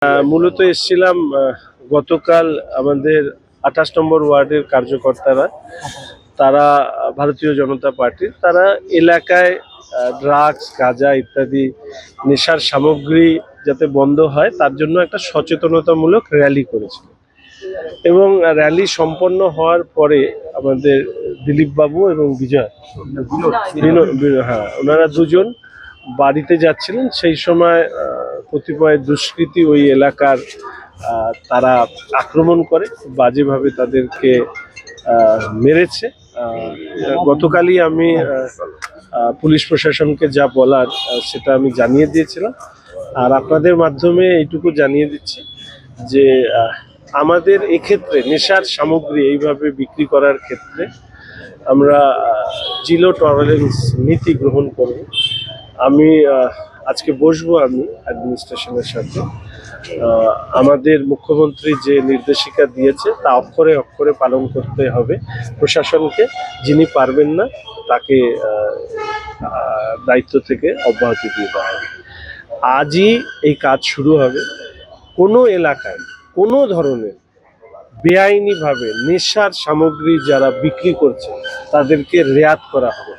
মূলত এসেছিলাম গতকাল আমাদের ২৮ নম্বর ওয়ার্ডের কার্যকর্তারা, তারা ভারতীয় জনতা পার্টির, তারা এলাকায় ড্রাগস, গাঁজা ইত্যাদি নেশার সামগ্রী যাতে বন্ধ হয় তার জন্য একটা সচেতনতামূলক র্যালি করেছিল। এবং র্যালি সম্পন্ন হওয়ার পরে আমাদের দিলীপ বাবু এবং বিজয়, হ্যাঁ, ওনারা দুজন বাড়িতে যাচ্ছিলেন। সেই সময় কতিপয় দুষ্কৃতী ওই এলাকার তারা আক্রমণ করে, বাজেভাবে তাদেরকে মেরেছে। গতকালই আমি পুলিশ প্রশাসনকে যা বলার সেটা আমি জানিয়ে দিয়েছিলাম। আর আপনাদের মাধ্যমে এইটুকু জানিয়ে দিচ্ছি যে আমাদের এক্ষেত্রে নেশার সামগ্রী এইভাবে বিক্রি করার ক্ষেত্রে আমরা জিরো টলারেন্স নীতি গ্রহণ করব। আমি আজকে বসবো আমি অ্যাডমিনিস্ট্রেশনের সাথে। আমাদের মুখ্যমন্ত্রী যে নির্দেশিকা দিয়েছে তা অক্ষরে অক্ষরে পালন করতে হবে প্রশাসনকে। যিনি পারবেন না তাকে দায়িত্ব থেকে অব্যাহতি দিয়ে দেওয়া হবে। আজই এই কাজ শুরু হবে। কোনো এলাকায় কোনো ধরনের বেআইনিভাবে নেশার সামগ্রী যারা বিক্রি করছে তাদেরকে রেয়াত করা হবে।